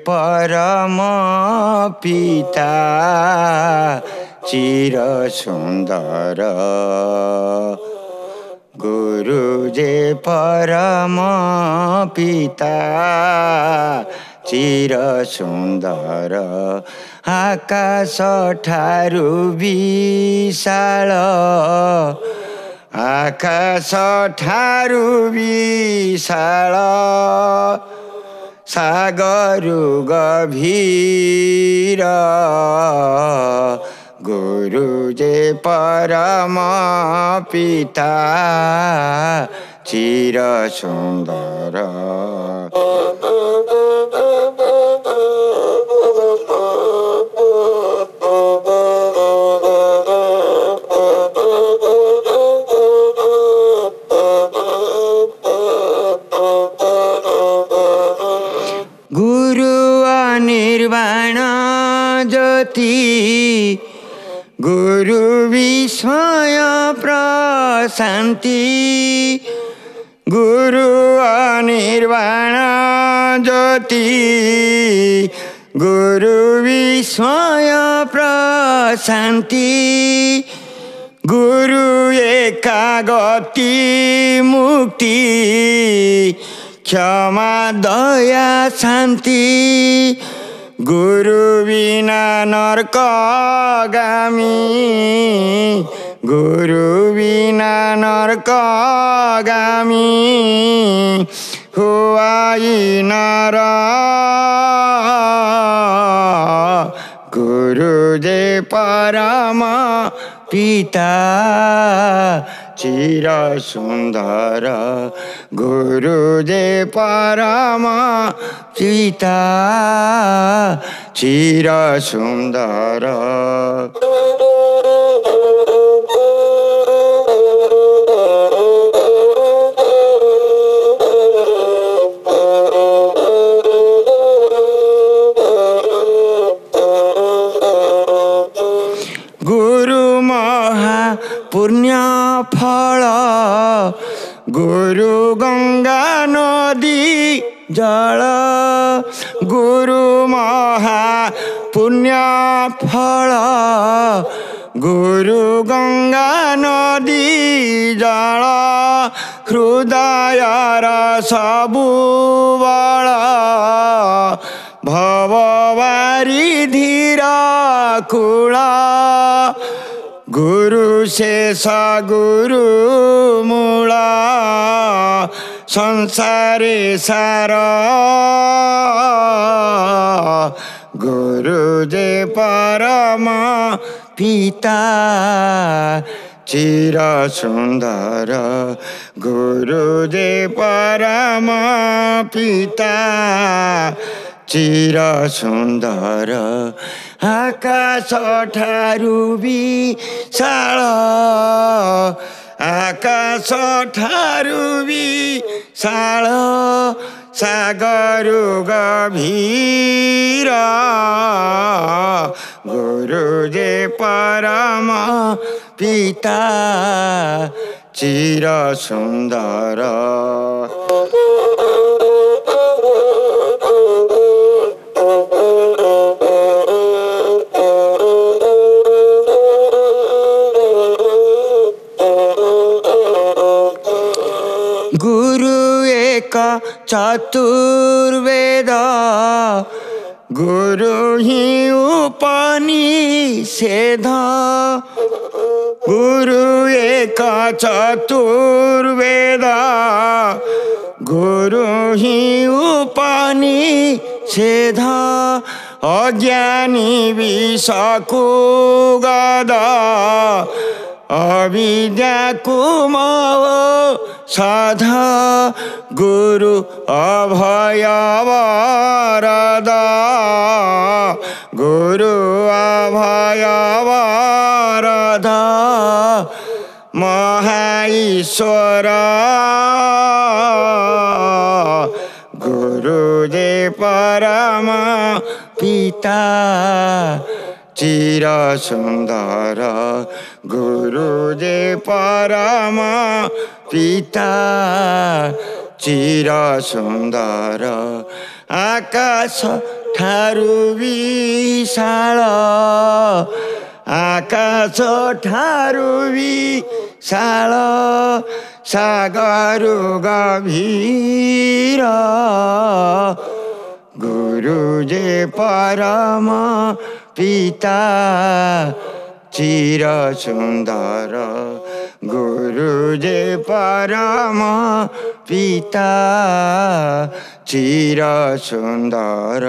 परम पिता चिर सुन्दर गुरु जे परम पिता चिर सुन्दर आकाश ठारु विशाल आकाश ठारु विशाल सागरु गभीर गुरु जे परम पिता चिर सुन्दर गुरु अनिर्वाण ज्योति गुरु विस्मय प्रशान्ति गुरु अनिर्वाण ज्योति गुरु विस्मय प्रशान्ति गुरु एकागति मुक्ति क्षमा दया शान्ति गुरु बिना नरकगामी गुरु बिना नरकगामी हुआई नर गुरु जे परम पिता चिर सुन्दर गुरु जे परम पिता चिर सुन्दर गुरु महा पुण्य फल गुरु गंगा नदी जल गुरु महा पुण्य फल गुरु गंगा नदी जल हृदयर सबु बल भववारी धीर कूल गुरु शेष गुरु मूल संसारे सार गुरु जे परम पिता चिर सुन्दर गुरु जे परम पिता चिर सुन्दर आकाश ठारु विशाल आकाश ठारु विशाल सागरु गभीर गुरु जे परम पिता चिर सुन्दर गुरु एक चतुर्वेद गुरु ही उपनिषेध गुरु एक चतुर्वेद गुरु ही उपनिषेध अज्ञानी विषकु गद अविद्या कुमव साध गुरु अभय वरद गुरु अभय वरद महाईश्वर गुरु जे परम पिता चिर सुन्दर गुरु जे परम पिता चिर सुन्दर आकाश ଠାରୁ ବିଶାଳ ଆକାଶ ଠାରୁ ବିଶାଳ ସାଗର ଗଭୀର ଗୁରୁ ଯେ ପରମ ପିତା ଚିର ସୁନ୍ଦର ଗୁରୁ ଯେ ପରମ ପିତା ଚିର ସୁନ୍ଦର।